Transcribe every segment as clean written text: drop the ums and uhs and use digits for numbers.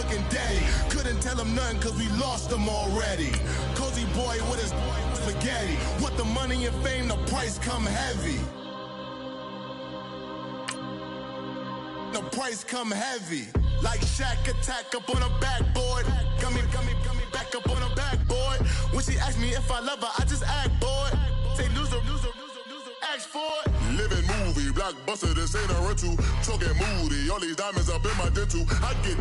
looking daddy. Couldn't tell him nothing cause we lost him already. Cozy boy with his spaghetti. With the money and fame, the price come heavy. The price come heavy. Like Shaq attack up on a backboard. Got me back up on a backboard. When she asked me if I love her, I just act bored. Say loser, ask for it. Living movie, blockbuster, this ain't a rental. Talking moody, all these diamonds up in my dental. I get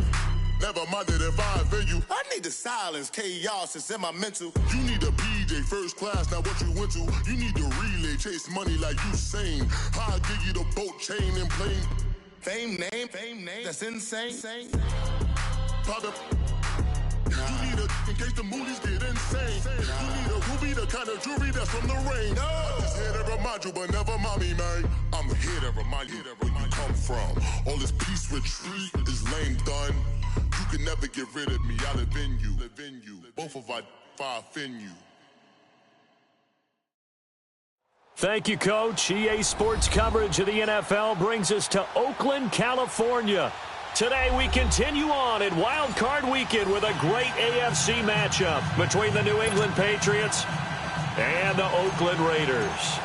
never minded if I offend you. I need the silence, chaos is in my mental. You need a PJ, first class, not what you went to. You need to relay, chase money like you sane. I'll give you the boat, chain, and plane. Fame name, that's insane. Pop up. You need a, in case the movies get insane. You need a ruby, the kind of jewelry that's from the rain. I'm just here to remind you, but never mommy, man. I'm here to remind you where you come from. All this peace retreat is lame done. You can never get rid of me, I live in you. Both of our offend you. Thank you, Coach. EA Sports coverage of the NFL brings us to Oakland, California. Today we continue on in Wild Card Weekend with a great AFC matchup between the New England Patriots and the Oakland Raiders.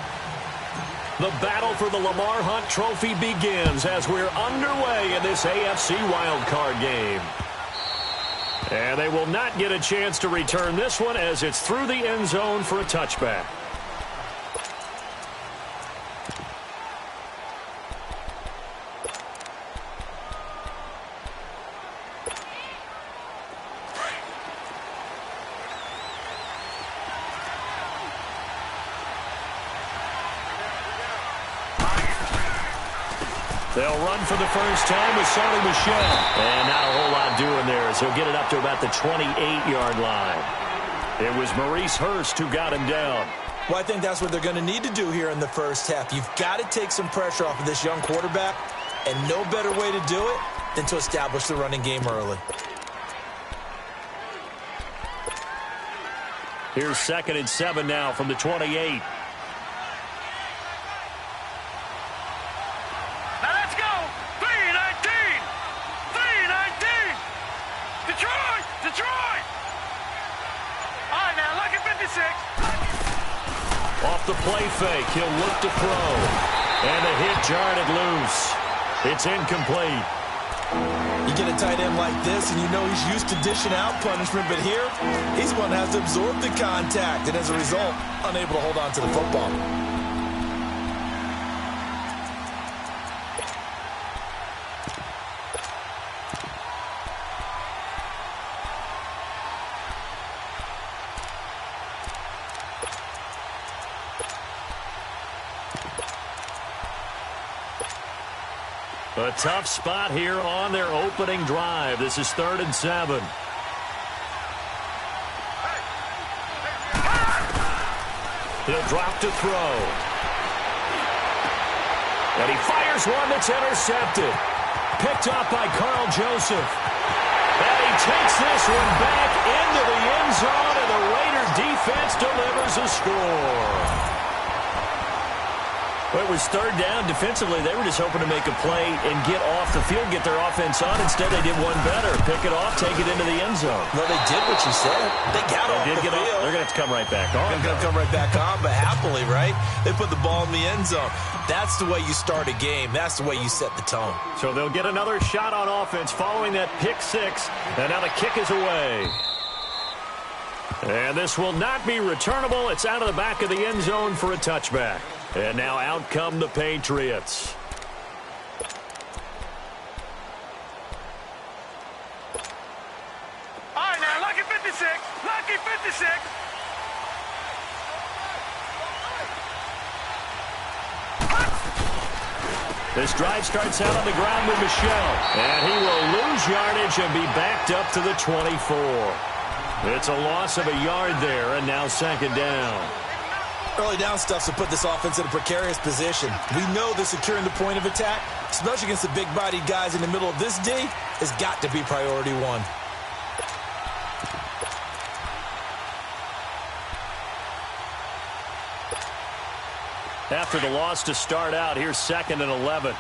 The battle for the Lamar Hunt Trophy begins as we're underway in this AFC Wild Card game. And they will not get a chance to return this one as it's through the end zone for a touchback. They'll run for the first time with Sonny Michel. And not a whole lot doing there as he'll get it up to about the 28-yard line. It was Maurice Hurst who got him down. Well, I think that's what they're going to need to do here in the first half. You've got to take some pressure off of this young quarterback, and no better way to do it than to establish the running game early. Here's 2nd and 7 now from the 28. Off the play fake, he'll look to throw. And the hit jarred it loose. It's incomplete. You get a tight end like this, and you know he's used to dishing out punishment, but here, he's one that has to absorb the contact, and as a result, unable to hold on to the football. A tough spot here on their opening drive. This is 3rd and 7. He'll drop to throw. And he fires one that's intercepted. Picked up by Carl Joseph. And he takes this one back into the end zone, and the Raider defense delivers a score. Well, it was 3rd down. Defensively, they were just hoping to make a play and get off the field, get their offense on. Instead, they did one better. Pick it off, take it into the end zone. Well, they did what you said. They got off the field. They're going to have to come right back on. They're going to come right back on, but happily, right? They put the ball in the end zone. That's the way you start a game. That's the way you set the tone. So they'll get another shot on offense following that pick six. And now the kick is away. And this will not be returnable. It's out of the back of the end zone for a touchback. And now out come the Patriots. All right, now, lucky 56. Lucky 56. This drive starts out on the ground with Michel. And he will lose yardage and be backed up to the 24. It's a loss of a yard there, and now 2nd down. Early down stuff to put this offense in a precarious position. We know that securing the point of attack, especially against the big-bodied guys in the middle of this D, has got to be priority one. After the loss to start out, here's 2nd and 11.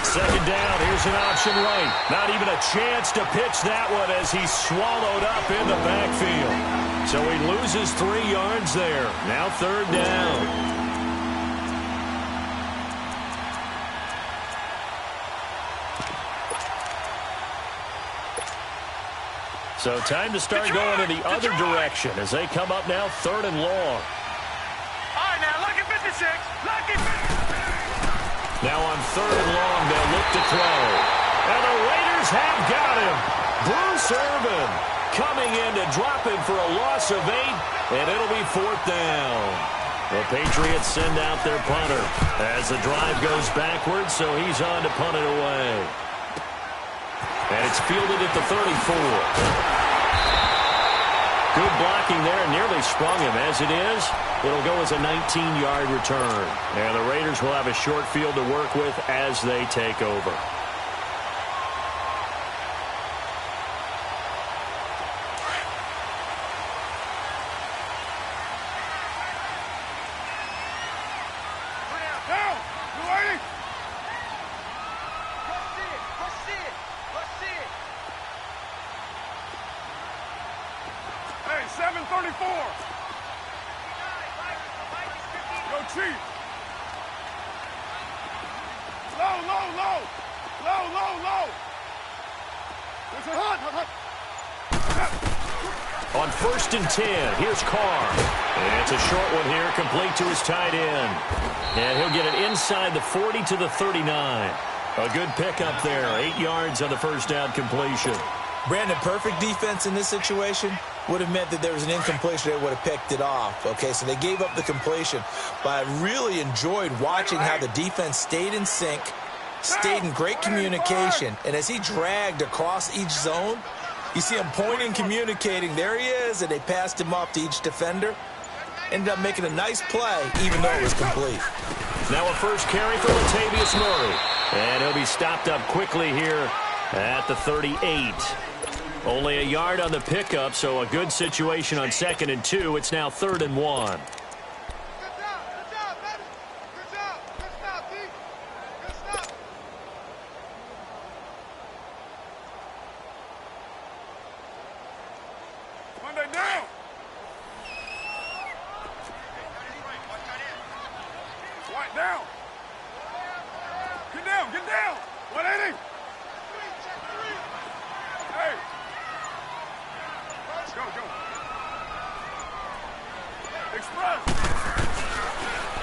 Second down, here's an option right. Not even a chance to pitch that one as he's swallowed up in the backfield. So he loses 3 yards there. Now third down. So time to start going in the other direction as they come up now third and long. All right, now, lucky 56. Lucky 56. Now on third and long, they'll look to throw. And the Raiders have got him. Bruce Irvin coming in to drop him for a loss of 8, and it'll be fourth down. The Patriots send out their punter as the drive goes backwards, so he's on to punt it away. And it's fielded at the 34. Good blocking there, nearly sprung him. As it is, it'll go as a 19-yard return. And the Raiders will have a short field to work with as they take over. On 1st and 10, here's Carr. And it's a short one here, complete to his tight end. And he'll get it inside the 40 to the 39. A good pickup there, 8 yards on the first down completion. Brandon, perfect defense in this situation would have meant that there was an incompletion that would have picked it off. Okay, so they gave up the completion. But I really enjoyed watching how the defense stayed in sync, stayed in great communication. And as he dragged across each zone, you see him pointing, communicating. There he is, and they passed him off to each defender. Ended up making a nice play, even though it was complete. Now a first carry for Latavius Murray. And he'll be stopped up quickly here at the 38. Only a yard on the pickup, so a good situation on 2nd and 2. It's now 3rd and 1.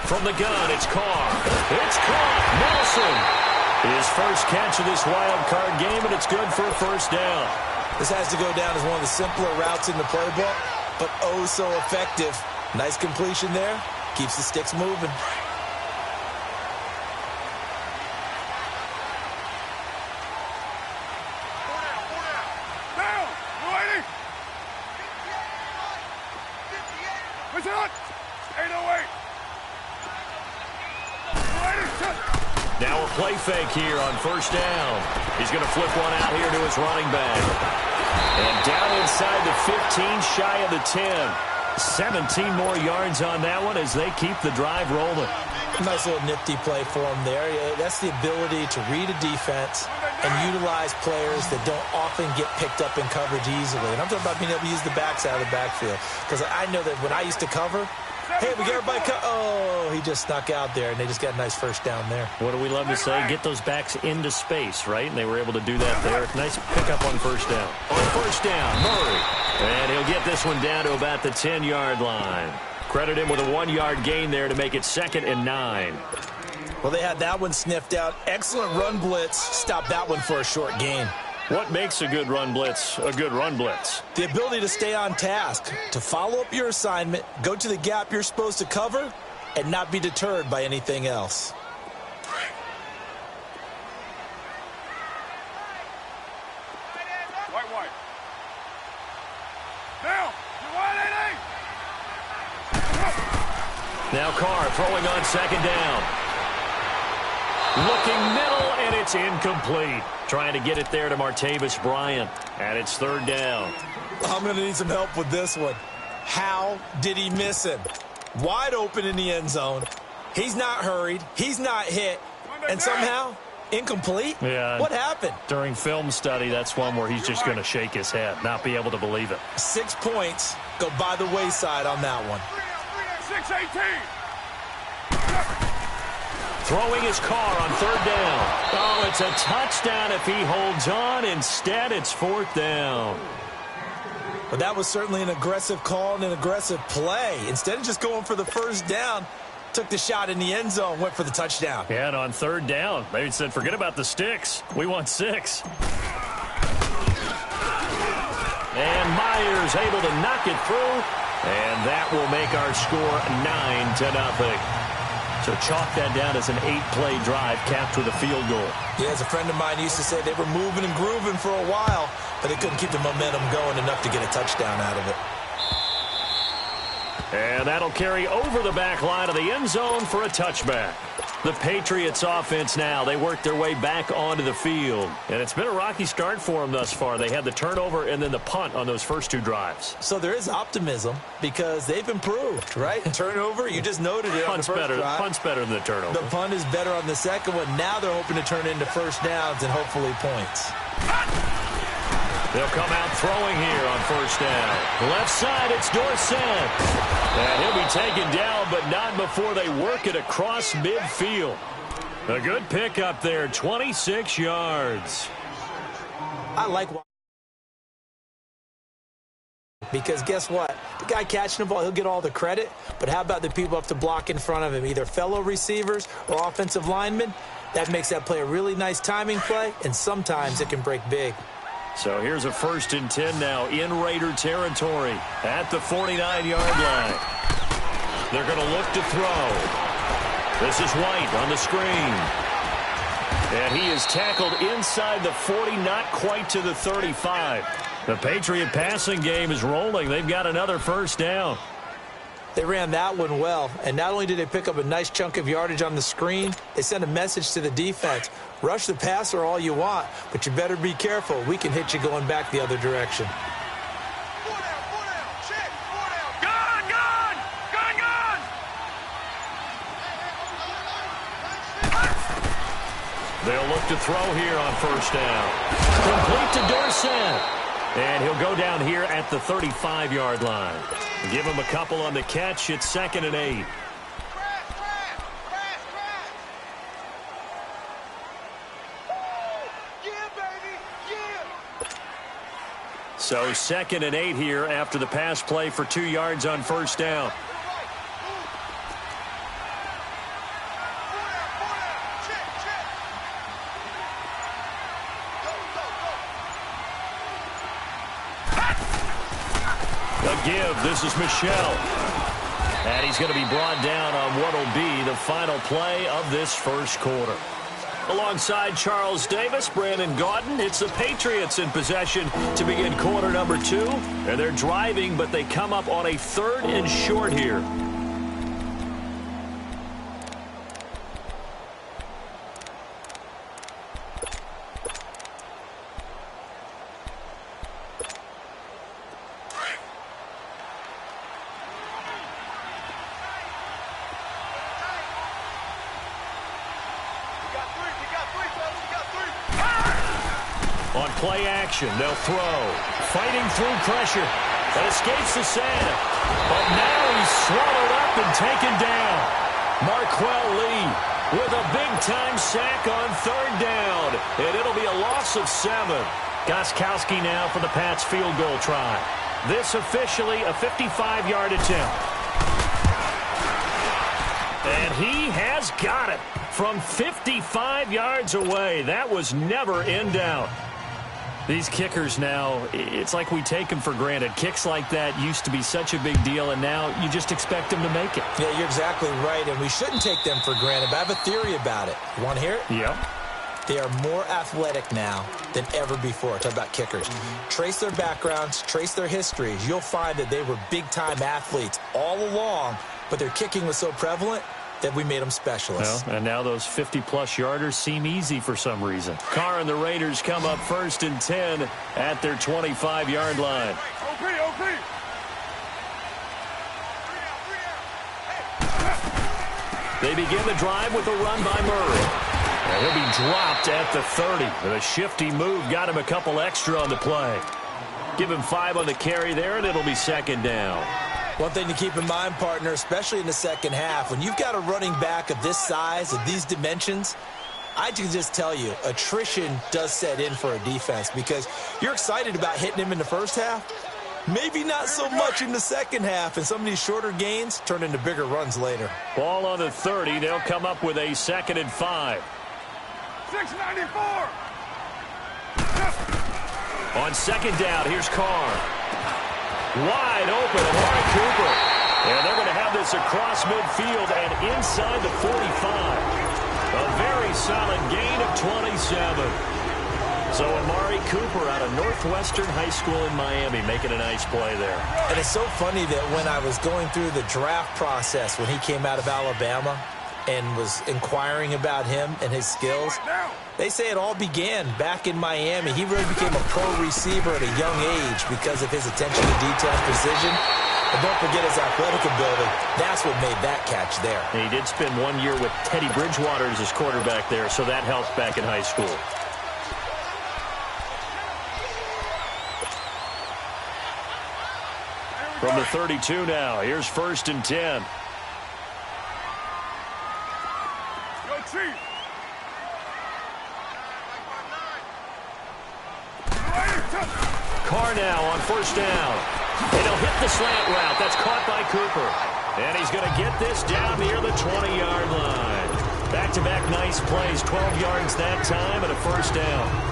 From the gun, it's Carr. It's caught. Nelson. His first catch of this wild card game, and it's good for a first down. This has to go down as one of the simpler routes in the playbook, but oh so effective. Nice completion there. Keeps the sticks moving. Now a play fake here on first down. He's going to flip one out here to his running back. And down inside the 15, shy of the 10. 17 more yards on that one as they keep the drive rolling. Nice little nifty play for him there. That's the ability to read a defense and utilize players that don't often get picked up in coverage easily. And I'm talking about being able to use the backs out of the backfield. Because I know that when I used to cover, hey, we got everybody oh, he just snuck out there, and they just got a nice first down there. What do we love to say? Get those backs into space, right? And they were able to do that there. Nice pickup on first down. On first down, Murray. And he'll get this one down to about the 10-yard line. Credit him with a 1-yard gain there to make it 2nd and 9. Well, they had that one sniffed out. Excellent run blitz. Stopped that one for a short gain. What makes a good run blitz a good run blitz? The ability to stay on task, to follow up your assignment, go to the gap you're supposed to cover, and not be deterred by anything else. White. Now, Now Carr throwing on 2nd down. Looking middle, and it's incomplete. Trying to get it there to Martavis Bryant. And it's 3rd down. I'm going to need some help with this one. How did he miss him? Wide open in the end zone. He's not hurried. He's not hit. And somehow Incomplete? Yeah. What happened? During film study, that's one where he's just going to shake his head, not be able to believe it. 6 points go by the wayside on that one. 6-18. Throwing his car on third down. Oh, it's a touchdown if he holds on. Instead, it's fourth down. But that was certainly an aggressive call and an aggressive play. Instead of just going for the first down, took the shot in the end zone, went for the touchdown. Yeah, and on third down, they said, forget about the sticks. We want 6. And Myers able to knock it through. And that will make our score 9-0. So chalk that down as an 8-play drive capped with a field goal. Yeah, as a friend of mine used to say, they were moving and grooving for a while, but they couldn't keep the momentum going enough to get a touchdown out of it. And that'll carry over the back line of the end zone for a touchback. The Patriots offense now, they work their way back onto the field. And it's been a rocky start for them thus far. They had the turnover and then the punt on those first 2 drives. So there is optimism because they've improved, right? Turnover, you just noted it on the first drive. Punt's better than the turnover. The punt is better on the second one. Now they're hoping to turn into first downs and hopefully points. They'll come out throwing here on first down. Left side, it's Dorsett. And he'll be taken down, but not before they work it across midfield. A good pickup there, 26 yards. I like because guess what? The guy catching the ball, he'll get all the credit, but how about the people up to block in front of him, either fellow receivers or offensive linemen? That makes that play a really nice timing play, and sometimes it can break big. So here's a 1st and 10 now in Raider territory at the 49-yard line. They're going to look to throw. This is White on the screen. And he is tackled inside the 40, not quite to the 35. The Patriot passing game is rolling. They've got another first down. They ran that one well, and not only did they pick up a nice chunk of yardage on the screen, they sent a message to the defense. Rush the passer all you want, but you better be careful. We can hit you going back the other direction. 4 down, check, 4 down. Gun! They'll look to throw here on first down. Complete to Dorsett. And he'll go down here at the 35-yard line. Give him a couple on the catch. It's 2nd and 8. So 2nd and 8 here after the pass play for 2 yards on first down. Give. This is Michel. And he's going to be brought down on what will be the final play of this first quarter. Alongside Charles Davis, Brandon Gaudin, it's the Patriots in possession to begin quarter number 2. And they're driving, but they come up on a 3rd and short here. On play action, they'll throw. Fighting through pressure. That escapes the sand. But now he's swallowed up and taken down. Marquell Lee with a big-time sack on 3rd down. And it'll be a loss of 7. Gostkowski now for the Pats field goal try. This officially a 55-yard attempt. And he has got it from 55 yards away. That was never in doubt. These kickers now, it's like we take them for granted. Kicks like that used to be such a big deal, and now you just expect them to make it. Yeah, you're exactly right, and we shouldn't take them for granted, but I have a theory about it. You want to hear it? Yeah. They are more athletic now than ever before. Talk about kickers. Trace their backgrounds, trace their histories. You'll find that they were big-time athletes all along, but their kicking was so prevalent that we made them specialists. Well, and now those 50-plus yarders seem easy for some reason. Carr and the Raiders come up 1st and 10 at their 25-yard line. They begin the drive with a run by Murray. And he'll be dropped at the 30. A shifty move got him a couple extra on the play. Give him 5 on the carry there, and it'll be second down. One thing to keep in mind, partner, especially in the second half, when you've got a running back of this size, of these dimensions, I can just tell you, attrition does set in for a defense because you're excited about hitting him in the first half. Maybe not so much in the second half, and some of these shorter gains turn into bigger runs later. Ball on the 30. They'll come up with a 2nd and 5. 694. On second down, here's Carr. Wide open, Amari Cooper. And they're going to have this across midfield and inside the 45. A very solid gain of 27. So Amari Cooper out of Northwestern High School in Miami making a nice play there. And it's so funny that when I was going through the draft process when he came out of Alabama and was inquiring about him and his skills, they say it all began back in Miami. He really became a pro receiver at a young age because of his attention to detail and precision. And don't forget his athletic ability. That's what made that catch there. And he did spend 1 year with Teddy Bridgewater as his quarterback there, so that helped back in high school. From the 32 now, here's 1st and 10. Go Chief. Carr now on 1st down. And he'll hit the slant route. That's caught by Cooper. And he's going to get this down near the 20-yard line. Back-to-back nice plays. 12 yards that time and a 1st down.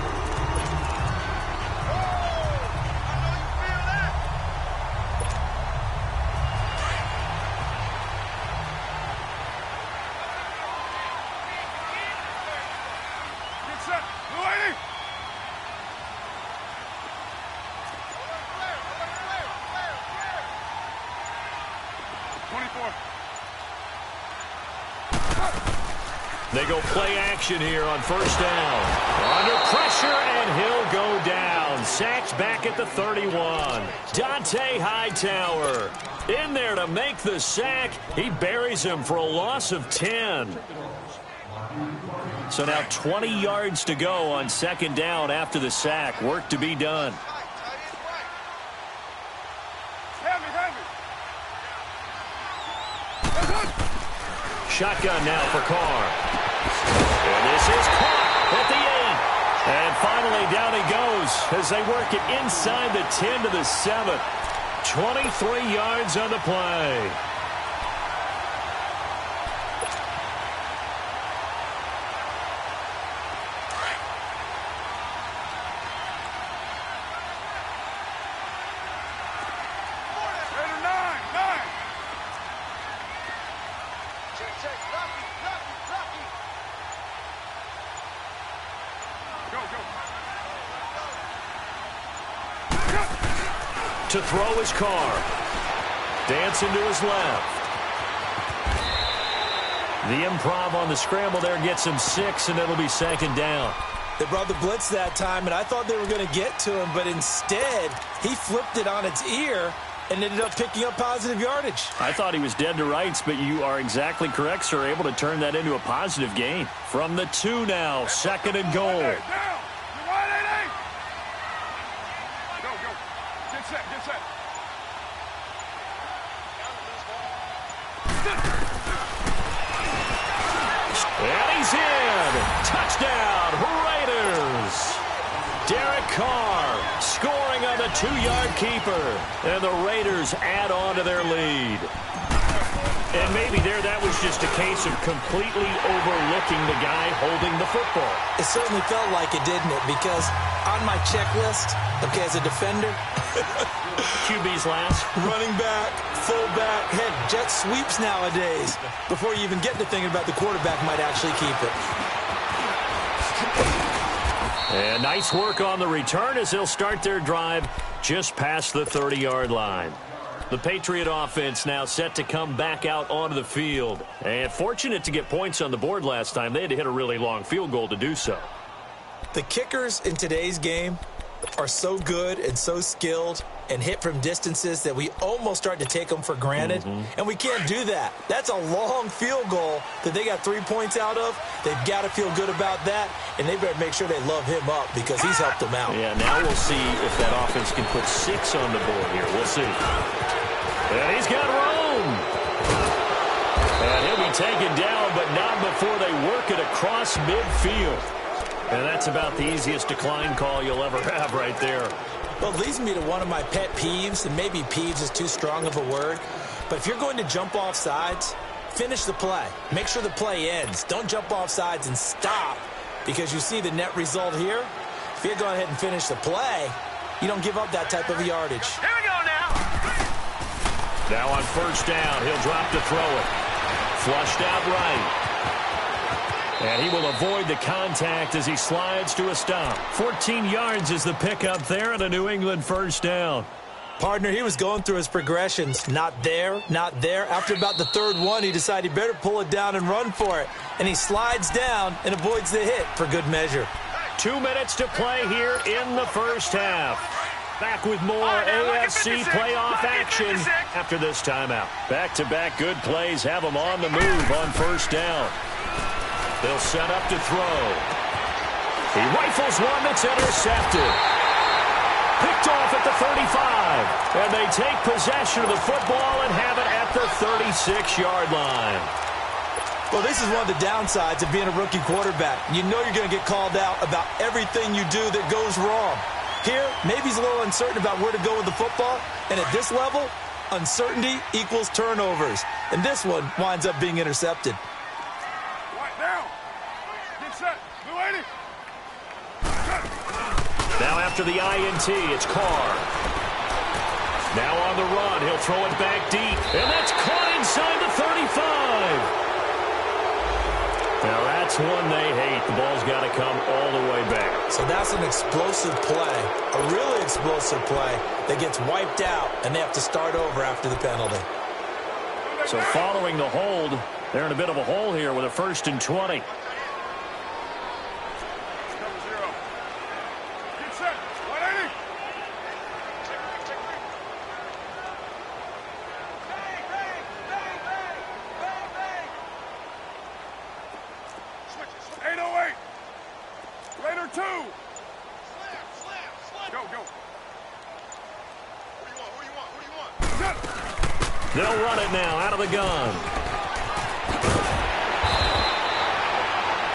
They go play action here on 1st down. Under pressure, and he'll go down. Sacked back at the 31. Dante Hightower in there to make the sack. He buries him for a loss of 10. So now 20 yards to go on 2nd down after the sack. Work to be done. Shotgun now for Carr. And this is caught at the 8. And finally down he goes as they work it inside the 10 to the 7. 23 yards on the play. To throw his Carr. Dancing to his left. The improv on the scramble there gets him 6, and it'll be 2nd down. They brought the blitz that time, and I thought they were going to get to him, but instead he flipped it on its ear and ended up picking up positive yardage. I thought he was dead to rights, but you are exactly correct, sir. Able to turn that into a positive gain. From the 2 now, 2nd and goal. And he's in. Touchdown, Raiders. Derek Carr scoring on the 2-yard keeper. And the Raiders add on to their lead. And maybe that was just a case of completely overlooking the guy holding the football. It certainly felt like it, didn't it? Because on my checklist, okay, as a defender, QB's last. Running back, fullback, heck, jet sweeps nowadays. Before you even get to thinking about the quarterback might actually keep it. And nice work on the return as they'll start their drive just past the 30-yard line. The Patriot offense now set to come back out onto the field. And fortunate to get points on the board last time. They had to hit a really long field goal to do so. The kickers in today's game are so good and so skilled, and hit from distances that we almost start to take them for granted. And we can't do that. That's a long field goal that they got 3 points out of. They've got to feel good about that, and they better make sure they love him up because he's helped them out. Yeah, now we'll see if that offense can put 6 on the board here. We'll see. And he's got room. And he'll be taken down, but not before they work it across midfield. And that's about the easiest decline call you'll ever have right there. Well, it leads me to one of my pet peeves, and maybe peeves is too strong of a word, but if you're going to jump off sides, finish the play. Make sure the play ends. Don't jump off sides and stop because you see the net result here. If you go ahead and finish the play, you don't give up that type of yardage. Here we go now. Now on first down, he'll drop to throw it. Flushed out right. And he will avoid the contact as he slides to a stop. 14 yards is the pickup there and a New England first down. Partner, he was going through his progressions. Not there, not there. After about the third one, he decided he better pull it down and run for it. And he slides down and avoids the hit for good measure. 2 minutes to play here in the first half. Back with more AFC playoff action after this timeout. Back-to-back good plays have them on the move on first down. They'll set up to throw. He rifles one that's intercepted. Picked off at the 35. And they take possession of the football and have it at the 36-yard line. Well, this is one of the downsides of being a rookie quarterback. You know you're going to get called out about everything you do that goes wrong. Here, maybe he's a little uncertain about where to go with the football. And at this level, uncertainty equals turnovers. And this one winds up being intercepted. Now after the INT, it's Carr. Now on the run, he'll throw it back deep. And that's caught inside the 35. Now that's one they hate. The ball's got to come all the way back. So that's an explosive play, a really explosive play that gets wiped out, and they have to start over after the penalty. So following the hold, they're in a bit of a hole here with a 1st and 20. They'll run it now out of the gun.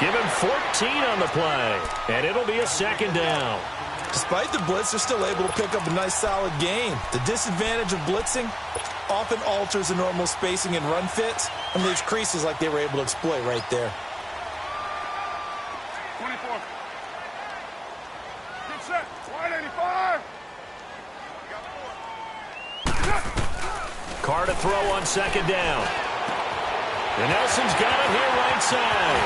Give him 14 on the play, and it'll be a 2nd down. Despite the blitz, they're still able to pick up a nice, solid gain. The disadvantage of blitzing often alters the normal spacing and run fits, and leaves creases like they were able to exploit right there. 24. Get set. Wide 85. Carr to throw on 2nd down. And Nelson's got it here right side.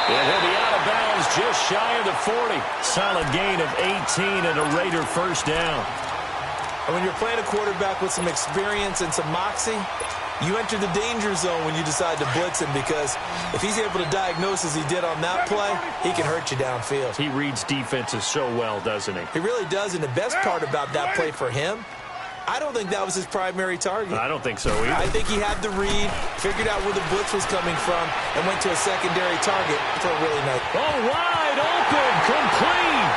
And he'll be out of bounds just shy of the 40. Solid gain of 18 and a Raider first down. And when you're playing a quarterback with some experience and some moxie, you enter the danger zone when you decide to blitz him, because if he's able to diagnose as he did on that play, he can hurt you downfield. He reads defenses so well, doesn't he? He really does, and the best part about that play for him, I don't think that was his primary target. I don't think so either. I think he had the read, figured out where the blitz was coming from, and went to a secondary target for a really nice. Oh, wide open, complete,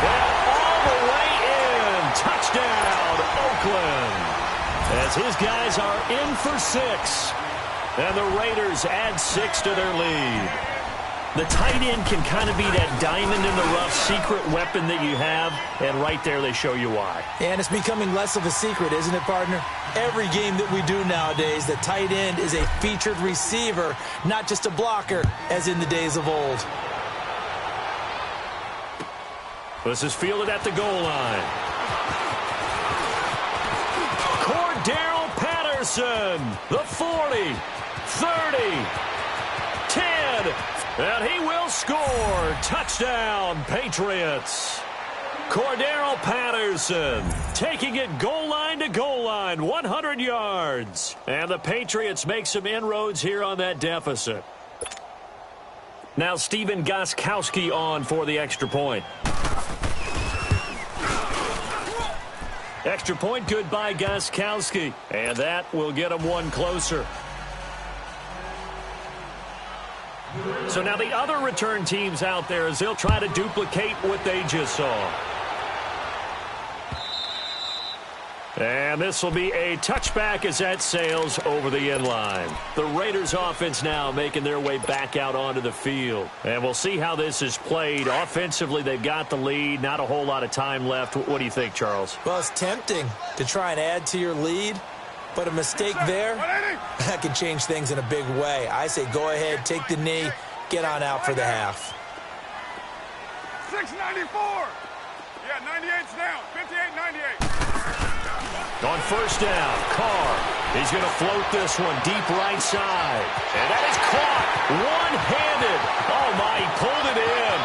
and all the way in. Touchdown, Oakland. As his guys are in for 6, and the Raiders add 6 to their lead. The tight end can kind of be that diamond in the rough secret weapon that you have, and right there they show you why. And it's becoming less of a secret, isn't it, partner? Every game that we do nowadays, the tight end is a featured receiver, not just a blocker, as in the days of old. This is fielded at the goal line. Cordero Patterson, the 40, 30, 10, and he will score. Touchdown, Patriots. Cordero Patterson taking it goal line to goal line, 100 yards. And the Patriots make some inroads here on that deficit. Now Steven Gostkowski on for the extra point. Extra point good by Gostkowski. And that will get him one closer. So now the other return teams out there as they'll try to duplicate what they just saw. And this will be a touchback as that sails over the end line. The Raiders offense now making their way back out onto the field. And we'll see how this is played. Offensively, they've got the lead. Not a whole lot of time left. What do you think, Charles? Well, it's tempting to try and add to your lead, but a mistake there, that can change things in a big way. I say go ahead, take the knee, get on out for the half. 694. Yeah, 98's down. 58, 98. On first down, Carr. He's going to float this one deep right side. And that is caught one-handed. Oh, my, he pulled it in.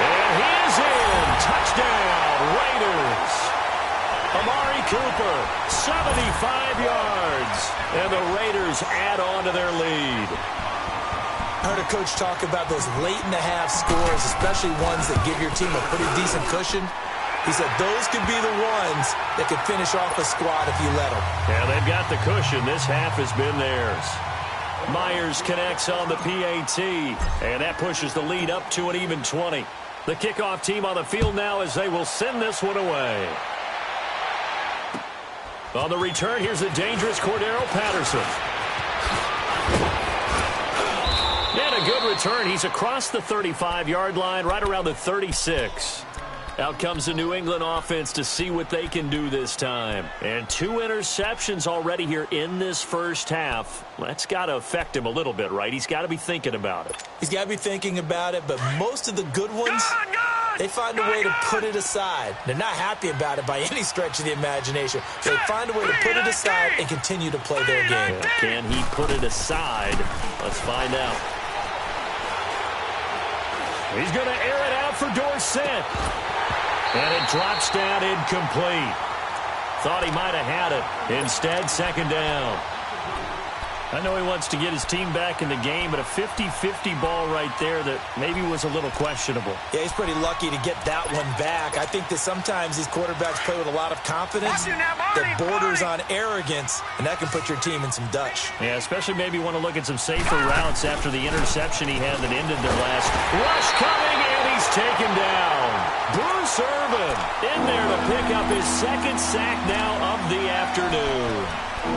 And he is in. Touchdown, Raiders. Amari Cooper, 75 yards. And the Raiders add on to their lead. I heard a coach talk about those late-in-the-half scores, especially ones that give your team a pretty decent cushion. He said those could be the ones that could finish off a squad if you let them. Yeah, they've got the cushion. This half has been theirs. Myers connects on the PAT, and that pushes the lead up to an even 20. The kickoff team on the field now as they will send this one away. On the return, here's the dangerous Cordero Patterson. And a good return. He's across the 35-yard line, right around the 36. Out comes the New England offense to see what they can do this time. And 2 interceptions already here in this first half. That's got to affect him a little bit, right? He's got to be thinking about it. He's got to be thinking about it, but most of the good ones, they find a way to put it aside. They're not happy about it by any stretch of the imagination. They find a way to put it aside and continue to play their game. Can he put it aside? Let's find out. He's going to air it out for Dorsett. And it drops down incomplete. Thought he might have had it. Instead, second down. I know he wants to get his team back in the game, but a 50-50 ball right there that maybe was a little questionable. Yeah, he's pretty lucky to get that one back. I think that sometimes these quarterbacks play with a lot of confidence that borders on arrogance, and that can put your team in some Dutch. Yeah, especially maybe want to look at some safer routes after the interception he had that ended their last rush coming, and he's taken down. Bruce Irvin in there to pick up his second sack now of the afternoon.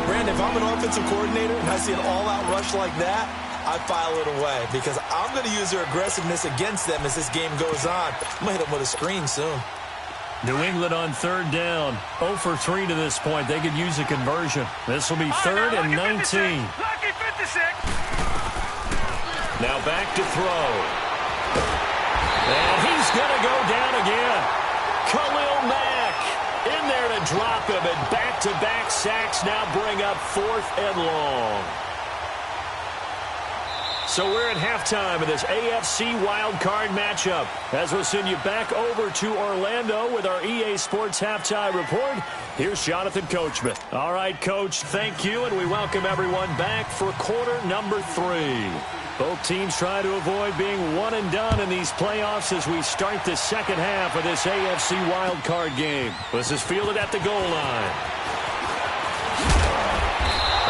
Brandon, if I'm an offensive coordinator and I see an all-out rush like that, I file it away because I'm going to use their aggressiveness against them as this game goes on. I'm going to hit them with a screen soon. New England on third down. 0 for 3 to this point. They could use a conversion. This will be third and 19. Lucky 56. Now back to throw. And he's going to go down again. Khalil Mack in there to drop him, and back-to-back sacks now bring up 4th and long. So we're at halftime of this AFC wildcard matchup. As we'll send you back over to Orlando with our EA Sports Halftime Report, here's Jonathan Coachman. All right, Coach, thank you, and we welcome everyone back for quarter number 3. Both teams try to avoid being one and done in these playoffs as we start the second half of this AFC wildcard game. This is fielded at the goal line.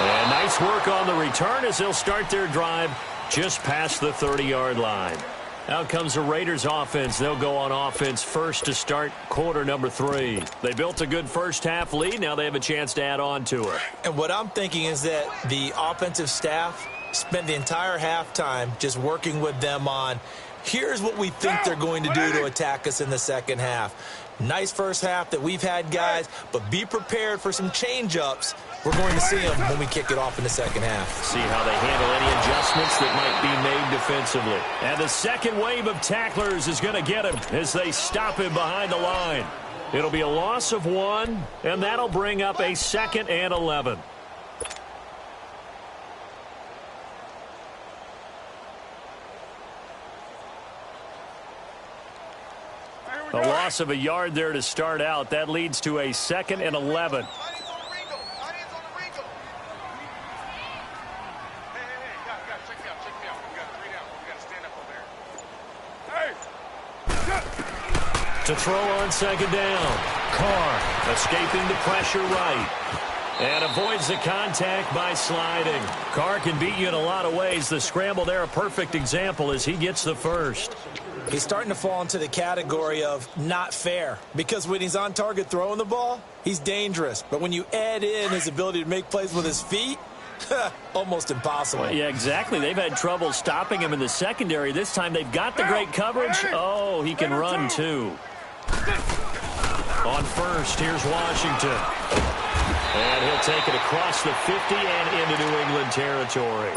And nice work on the return as they'll start their drive just past the 30-yard line. Out comes the Raiders offense. They'll go on offense first to start quarter number 3. They built a good first half lead. Now they have a chance to add on to it. And what I'm thinking is that the offensive staff spent the entire halftime just working with them on, here's what we think they're going to do to attack us in the second half. Nice first half that we've had, guys, but be prepared for some change-ups. We're going to see them when we kick it off in the second half. See how they handle any adjustments that might be made defensively. And the second wave of tacklers is going to get him as they stop him behind the line. It'll be a loss of 1, and that'll bring up a 2nd and 11. A loss of a yard there to start out. That leads to a 2nd and 11. To throw on second down. Carr escaping the pressure right. And avoids the contact by sliding. Carr can beat you in a lot of ways. The scramble there, a perfect example as he gets the first. He's starting to fall into the category of not fair, because when he's on target throwing the ball, he's dangerous. But when you add in his ability to make plays with his feet, almost impossible. Well, yeah, exactly. They've had trouble stopping him in the secondary. This time they've got the great coverage. Oh, he can run too. On first, here's Washington. And he'll take it across the 50 and into New England territory.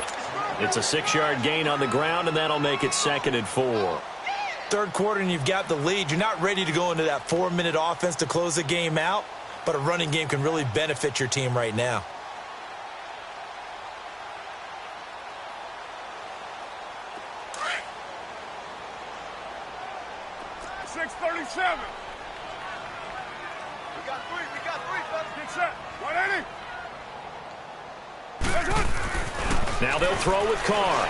It's a 6-yard gain on the ground, and that'll make it 2nd and 4. Third quarter, and you've got the lead. You're not ready to go into that 4-minute offense to close the game out, but a running game can really benefit your team right now. Now they'll throw with Carr.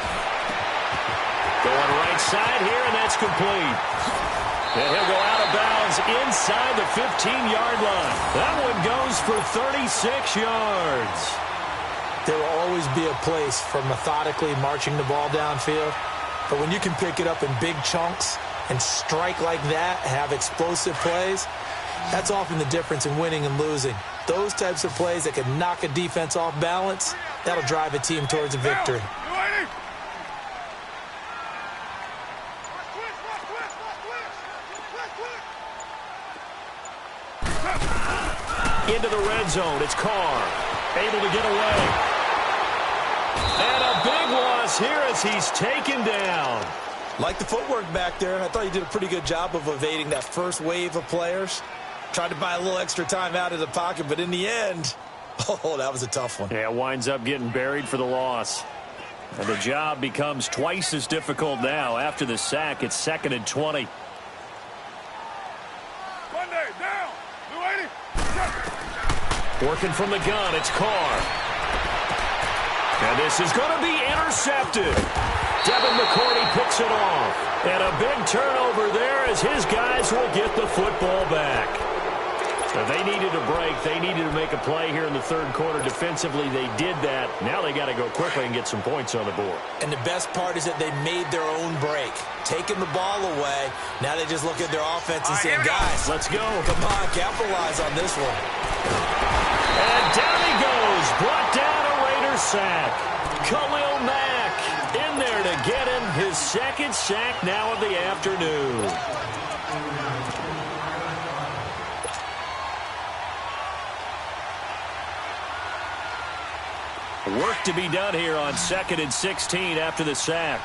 Going right side here, and that's complete. And he'll go out of bounds inside the 15-yard line. That one goes for 36 yards. There will always be a place for methodically marching the ball downfield. But when you can pick it up in big chunks and strike like that, have explosive plays, that's often the difference in winning and losing. Those types of plays that can knock a defense off balance, that'll drive a team towards a victory. Into the red zone. It's Carr. Able to get away. And a big loss here as he's taken down. Like the footwork back there, I thought he did a pretty good job of evading that first wave of players. Tried to buy a little extra time out of the pocket, but in the end, oh, that was a tough one. Yeah, winds up getting buried for the loss. And the job becomes twice as difficult now. After the sack, it's 2nd and 20. Monday, down. New 80. Working from the gun, it's Carr. And this is going to be intercepted. Devin McCourty picks it off. And a big turnover there as his guys will get the football back. So they needed a break. They needed to make a play here in the third quarter. Defensively, they did that. Now they got to go quickly and get some points on the board. And the best part is that they made their own break. Taking the ball away. Now they just look at their offense and saying, guys, let's go. Come on, capitalize on this one. And down he goes. Brought down a Raider sack. Khalil Mack in there to get him his second sack now of the afternoon. Work to be done here on 2nd and 16 after the sack.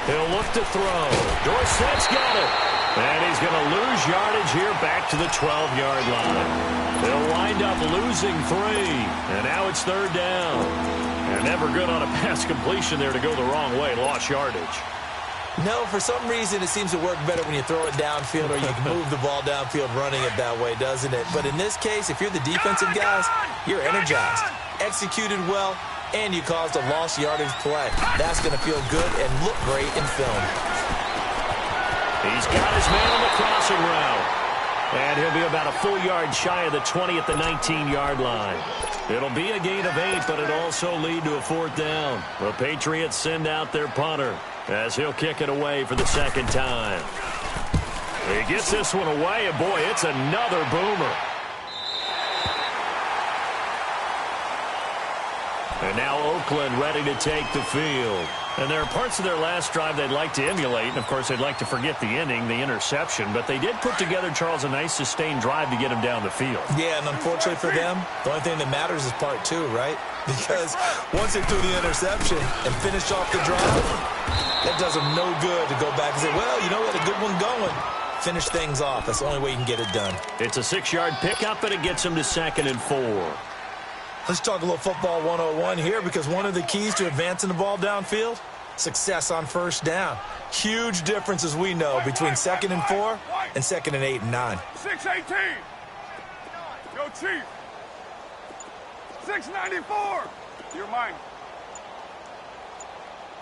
He'll look to throw. Dorsett's got it. And he's going to lose yardage here back to the 12-yard line. They'll wind up losing 3. And now it's 3rd down. And never good on a pass completion there to go the wrong way. Lost yardage. No, for some reason it seems to work better when you throw it downfield or you can move the ball downfield running it that way, doesn't it? But in this case, if you're the defensive guys, you're energized, executed well, and you caused a lost yardage play. That's going to feel good and look great in film. He's got his man on the crossing route. And he'll be about a full yard shy of the 20 at the 19-yard line. It'll be a gain of 8, but it'll also lead to a 4th down. The Patriots send out their punter as he'll kick it away for the 2nd time. He gets this one away, and boy, it's another boomer. And now Oakland ready to take the field. And there are parts of their last drive they'd like to emulate. And, of course, they'd like to forget the inning, the interception. But they did put together, Charles, a nice sustained drive to get him down the field. Yeah, and unfortunately for them, the only thing that matters is part 2, right? Because once they threw the interception and finished off the drive, that does them no good to go back and say, well, you know, we had a good one going. Finish things off. That's the only way you can get it done. It's a 6-yard pickup, and it gets him to 2nd and 4. Let's talk a little football 101 here, because one of the keys to advancing the ball downfield, success on first down. Huge difference, as we know, between 2nd and 4 and 2nd and 8 and 9. 618. Yo, Chief. 694. You're mine.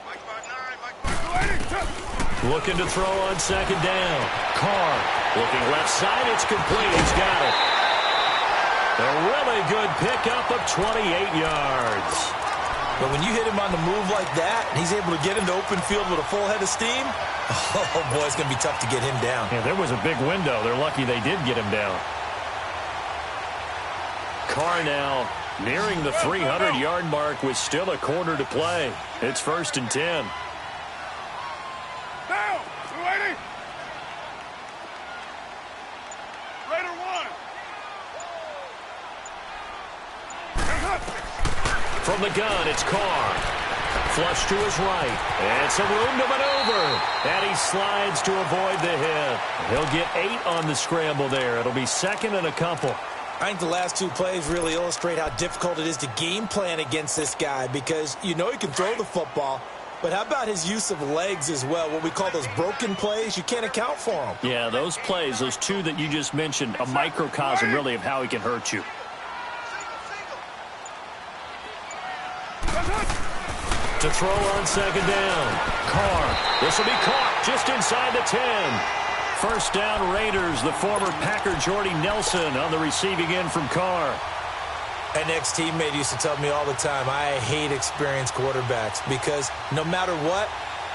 Mike 59. Mike 280. Looking to throw on second down. Carr looking left side. It's complete. He's got it. A really good pickup of 28 yards. But when you hit him on the move like that, and he's able to get into open field with a full head of steam, oh, boy, it's going to be tough to get him down. Yeah, there was a big window. They're lucky they did get him down. Carr now nearing the 300-yard mark with still a quarter to play. It's 1st and 10. Down! 280! Raider 1! From the gun, it's Carr. Flush to his right. And some room to maneuver. And he slides to avoid the hit. He'll get 8 on the scramble there. It'll be 2nd and a couple. I think the last 2 plays really illustrate how difficult it is to game plan against this guy because you know he can throw the football, but how about his use of legs as well, what we call those broken plays? You can't account for them. Yeah, those plays, those 2 that you just mentioned, a microcosm really of how he can hurt you. To throw on second down. Carr. This will be caught just inside the 10. First down Raiders. The former Packer Jordy Nelson on the receiving end from Carr. An ex-teammate used to tell me all the time, I hate experienced quarterbacks because no matter what,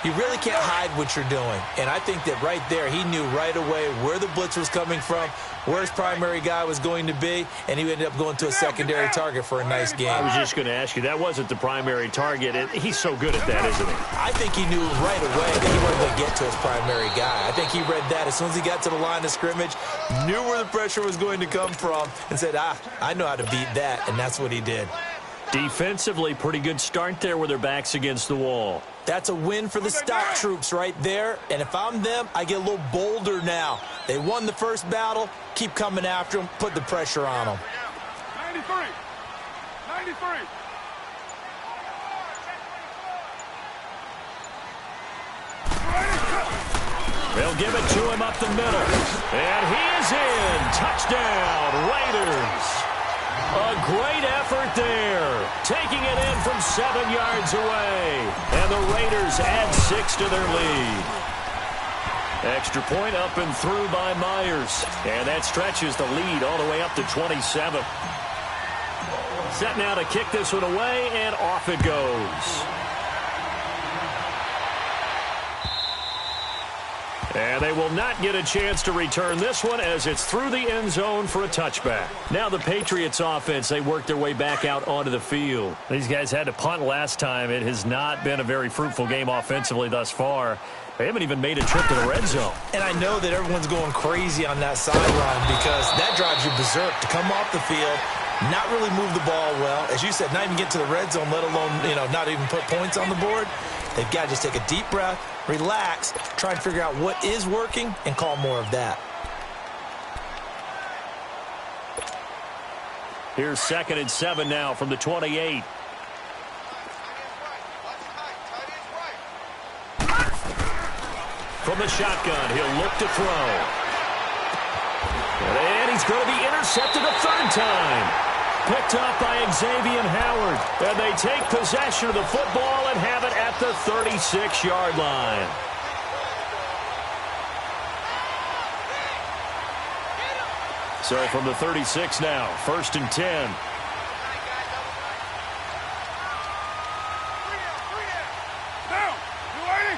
you really can't hide what you're doing. And I think that right there, he knew right away where the blitz was coming from, where his primary guy was going to be, and he ended up going to a secondary target for a nice game. I was just going to ask you, that wasn't the primary target. He's so good at that, isn't he? I think he knew right away that he wasn't going to get to his primary guy. I think he read that as soon as he got to the line of scrimmage, knew where the pressure was going to come from, and said, I know how to beat that, and that's what he did. Defensively, pretty good start there with their backs against the wall. That's a win for the stock troops right there. And if I'm them, I get a little bolder now. They won the first battle. Keep coming after them. Put the pressure on them. 93. 93. They'll give it to him up the middle. And he is in. Touchdown, Raiders. A great effort there, taking it in from 7 yards away. And the Raiders add 6 to their lead. Extra point up and through by Myers. And that stretches the lead all the way up to 27. Set now to kick this one away, and off it goes. And they will not get a chance to return this one as it's through the end zone for a touchback. Now the Patriots offense, they work their way back out onto the field. These guys had to punt last time. It has not been a very fruitful game offensively thus far. They haven't even made a trip to the red zone. And I know that everyone's going crazy on that sideline because that drives you berserk to come off the field, not really move the ball well. As you said, not even get to the red zone, let alone, not even put points on the board. They've got to just take a deep breath, relax, try and figure out what is working, and call more of that. Here's 2nd and 7 now from the 28. From the shotgun, he'll look to throw. And he's going to be intercepted a 3rd time. Picked up by Xavier Howard. And they take possession of the football and have it at the 36-yard line. So from the 36 now, 1st and 10. Down! 280!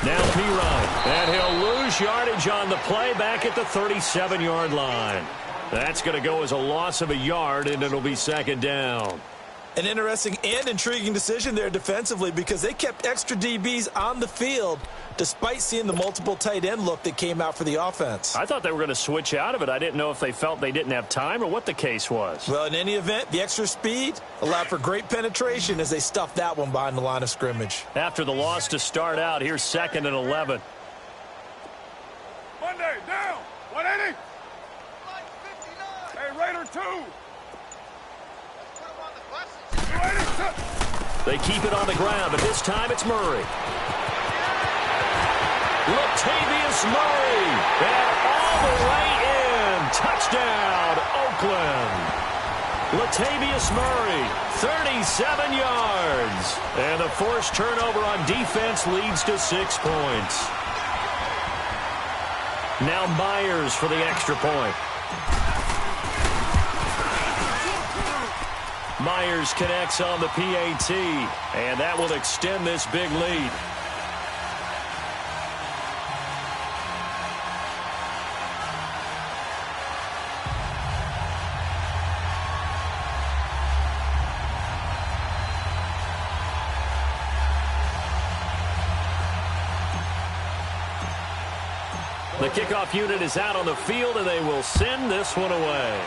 Now P-Ryan, and he'll lose yardage on the play back at the 37-yard line. That's going to go as a loss of a yard, and it'll be 2nd down. An interesting and intriguing decision there defensively because they kept extra DBs on the field despite seeing the multiple tight end look that came out for the offense. I thought they were going to switch out of it. I didn't know if they felt they didn't have time or what the case was. Well, in any event, the extra speed allowed for great penetration as they stuffed that one behind the line of scrimmage. After the loss to start out, here's 2nd and 11. Monday, down! 180! Hey, Raider 2! They keep it on the ground, but this time it's Murray. Latavius Murray, and all the way in. Touchdown, Oakland. Latavius Murray, 37 yards. And the forced turnover on defense leads to 6 points. Now Myers for the extra point. Myers connects on the PAT, and that will extend this big lead. The kickoff unit is out on the field, and they will send this one away.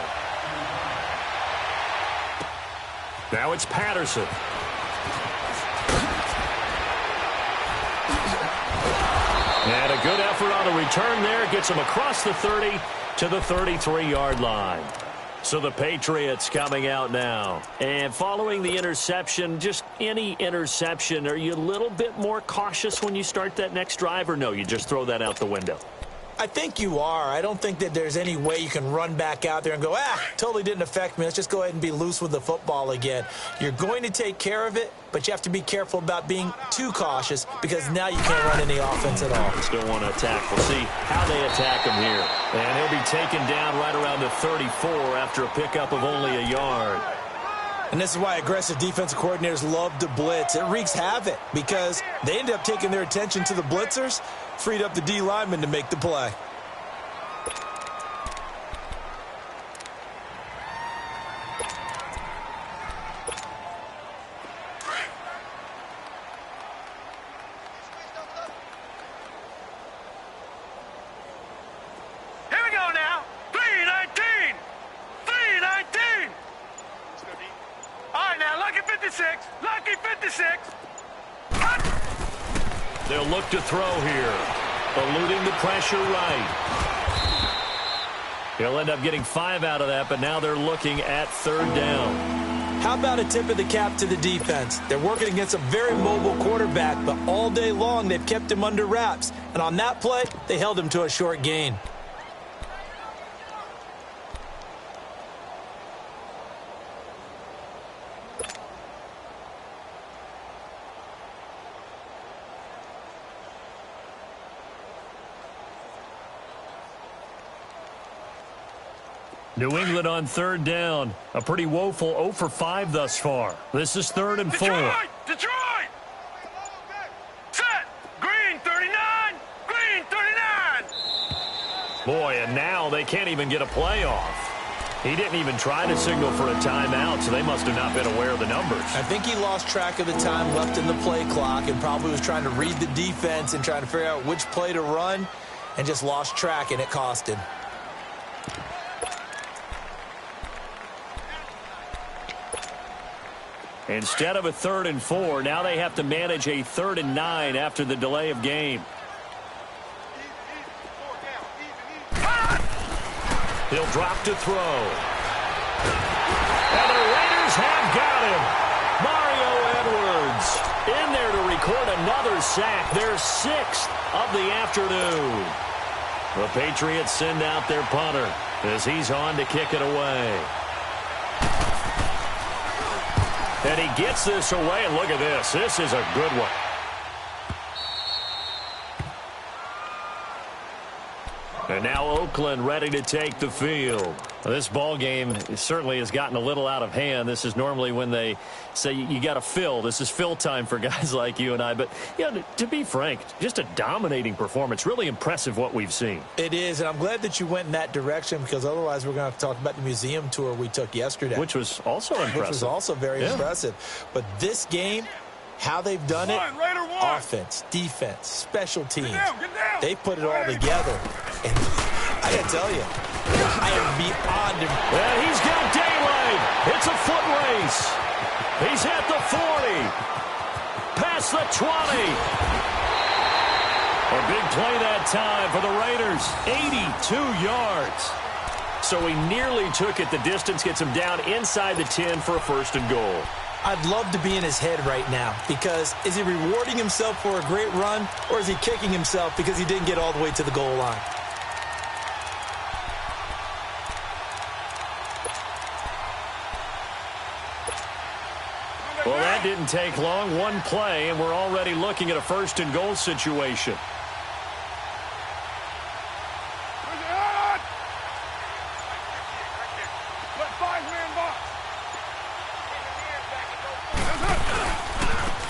Now it's Patterson. And a good effort on the return there. Gets him across the 30 to the 33-yard line. So the Patriots coming out now. And following the interception, just any interception, are you a little bit more cautious when you start that next drive, or no, you just throw that out the window? I think you are. I don't think that there's any way you can run back out there and go, totally didn't affect me. Let's just go ahead and be loose with the football again. You're going to take care of it, but you have to be careful about being too cautious because now you can't run any offense at all. Still want to attack. We'll see how they attack him here. And he'll be taken down right around the 34 after a pickup of only a yard. And this is why aggressive defensive coordinators love to blitz. It wreaks havoc because they end up taking their attention to the blitzers, freed up the D lineman to make the play. Here we go now. 3-19. 3-19. All right, now, lucky 56. Lucky 56. They'll look to throw here. Eluding the pressure right. He'll end up getting 5 out of that, but now they're looking at 3rd down. How about a tip of the cap to the defense? They're working against a very mobile quarterback, but all day long they've kept him under wraps. And on that play, they held him to a short gain. New England on 3rd down. A pretty woeful 0 for 5 thus far. This is 3rd and 4. Detroit! Set! Green 39! Green 39! Boy, and now they can't even get a play off. He didn't even try to signal for a timeout, so they must have not been aware of the numbers. I think he lost track of the time left in the play clock and probably was trying to read the defense and trying to figure out which play to run and just lost track, and it cost him. Instead of a 3rd and 4, now they have to manage a 3rd and 9 after the delay of game. He'll drop to throw. And the Raiders have got him. Mario Edwards in there to record another sack, their 6th of the afternoon. The Patriots send out their punter as he's on to kick it away. And he gets this away, and look at this. This is a good one. And now Oakland ready to take the field. This ball game certainly has gotten a little out of hand. This is normally when they say you got to fill. This is fill time for guys like you and I. But, to be frank, just a dominating performance. Really impressive what we've seen. It is, and I'm glad that you went in that direction because otherwise we're going to have to talk about the museum tour we took yesterday. Which was also impressive. Which was also very impressive. But this game, how they've done it, offense, defense, special teams, get down. They put it all together. And I got to tell you, I am beyond impressed. And he's got daylight. It's a foot race. He's at the 40. Past the 20. A big play that time for the Raiders. 82 yards. So he nearly took it the distance, gets him down inside the 10 for a 1st and goal. I'd love to be in his head right now because is he rewarding himself for a great run or is he kicking himself because he didn't get all the way to the goal line? Well, that didn't take long. One play, and we're already looking at a first-and-goal situation.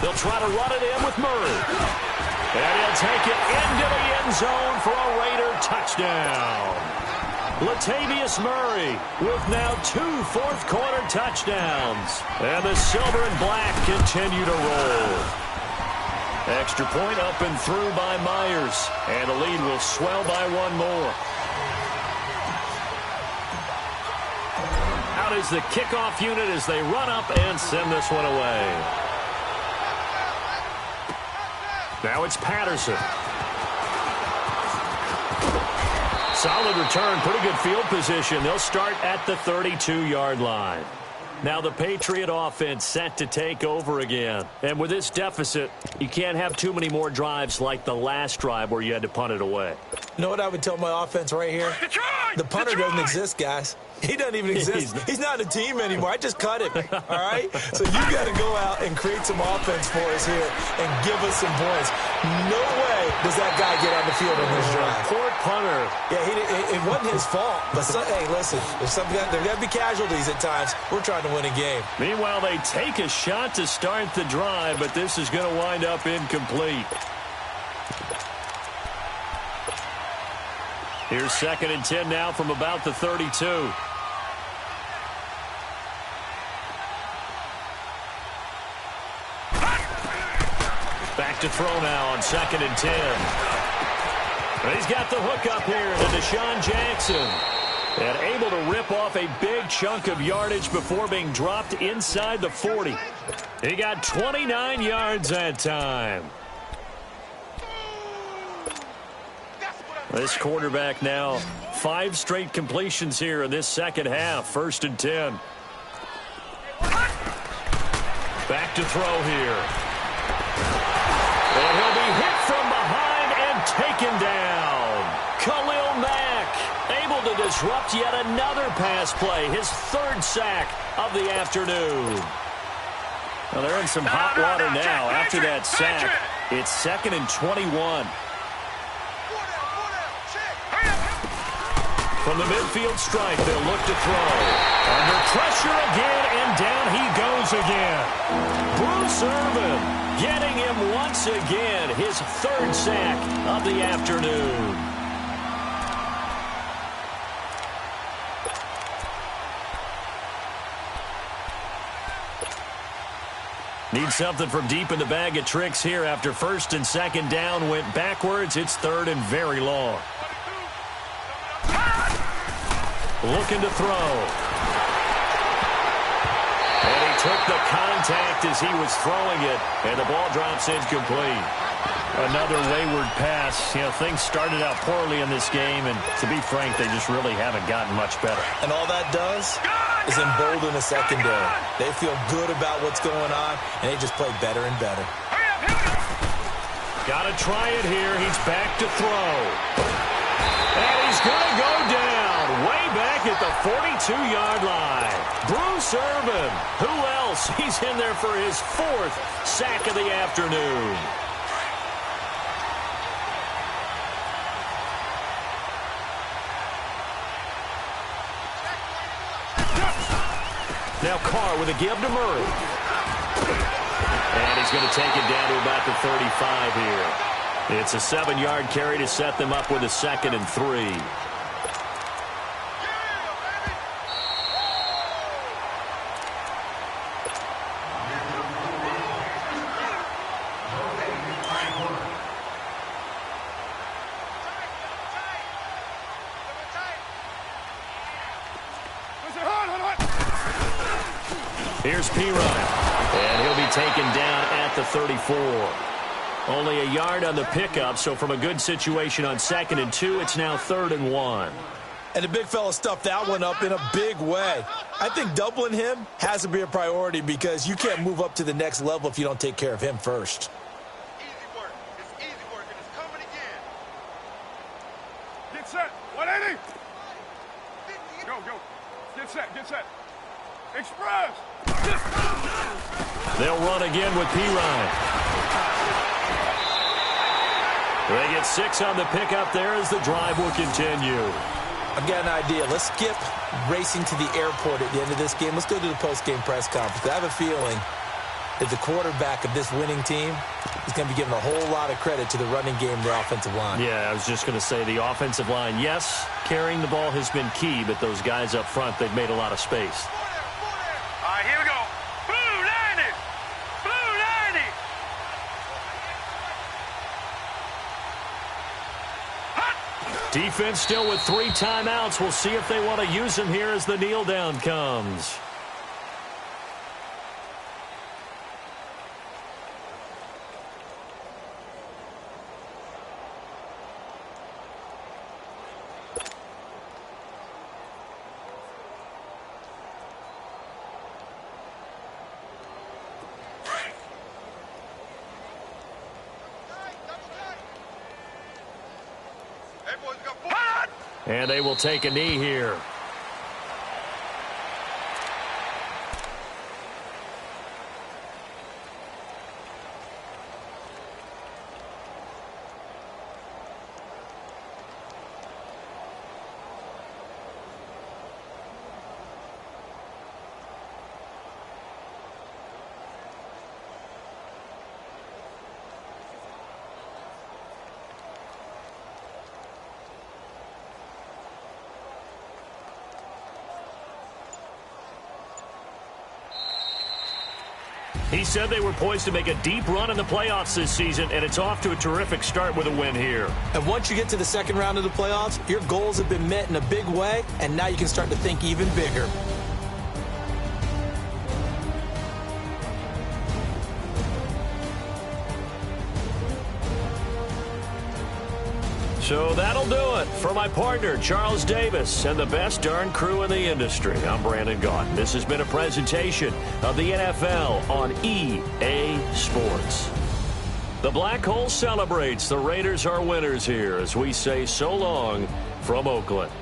They'll try to run it in with Murray. And he'll take it into the end zone for a Raider touchdown. Latavius Murray with now 2 fourth-quarter touchdowns. And the silver and black continue to roll. Extra point up and through by Myers. And the lead will swell by one more. Out is the kickoff unit as they run up and send this one away. Now it's Patterson. Solid return, pretty good field position. They'll start at the 32-yard line. Now the Patriot offense set to take over again. And with this deficit, you can't have too many more drives like the last drive where you had to punt it away. You know what I would tell my offense right here? The punter doesn't exist, guys. He doesn't even exist. He's not a team anymore. I just cut him, all right? So you got to go out and create some offense for us here and give us some points. No way does that guy get on the field on this drive. Poor punter. Yeah, it wasn't his fault. But, hey, listen, there's got to be casualties at times. We're trying to win a game. Meanwhile, they take a shot to start the drive, but this is going to wind up incomplete. Here's 2nd and 10 now from about the 32. Back to throw now on 2nd and 10. And he's got the hook up here to Deshaun Jackson. And able to rip off a big chunk of yardage before being dropped inside the 40. He got 29 yards that time. This quarterback now 5 straight completions here in this second half. 1st and 10. Back to throw here. And he'll be hit from behind and taken down. Khalil Mack able to disrupt yet another pass play. His 3rd sack of the afternoon. Well, they're in some hot water now after that sack. It's 2nd and 21. From the midfield stripe, they'll look to throw. Under pressure again, and down he goes again. Bruce Irvin getting him once again, his 3rd sack of the afternoon. Need something from deep in the bag of tricks here after 1st and 2nd down went backwards. It's 3rd and very long. Looking to throw. And he took the contact as he was throwing it, and the ball drops incomplete. Another wayward pass. You know, things started out poorly in this game, and to be frank, they just really haven't gotten much better. And all that does is embolden the secondary. They feel good about what's going on, and they just play better and better. Got to try it here. He's back to throw. And he's going to go down way back at the 42-yard line. Bruce Irvin. Who else? He's in there for his 4th sack of the afternoon. Now Carr with a give to Murray. And he's going to take it down to about the 35 here. It's a 7-yard carry to set them up with a 2nd and 3. Here's Pirine, and he'll be taken down at the 34. Only a yard on the pickup, so from a good situation on 2nd and 2, it's now 3rd and 1. And the big fella stuffed that one up in a big way. I think doubling him has to be a priority because you can't move up to the next level if you don't take care of him first. Easy work. It's easy work, and it's coming again. Get set. 180. Go. Get set. Express. They'll run again with Pirine. They get 6 on the pickup there as the drive will continue. I've got an idea. Let's skip racing to the airport at the end of this game. Let's go to the post-game press conference. I have a feeling that the quarterback of this winning team is going to be given a whole lot of credit to the running game and the offensive line. Yeah, I was just going to say the offensive line, yes, carrying the ball has been key, but those guys up front, they've made a lot of space. All right, here we go. Blue 90! Blue 90! Hot! Defense still with 3 timeouts. We'll see if they want to use them here as the kneel down comes. And they will take a knee here. He said they were poised to make a deep run in the playoffs this season, and it's off to a terrific start with a win here. And once you get to the second round of the playoffs, your goals have been met in a big way, and now you can start to think even bigger. So that'll do it. For my partner, Charles Davis, and the best darn crew in the industry, I'm Brandon Gaudin. This has been a presentation of the NFL on EA Sports. The Black Hole celebrates. The Raiders are winners here as we say so long from Oakland.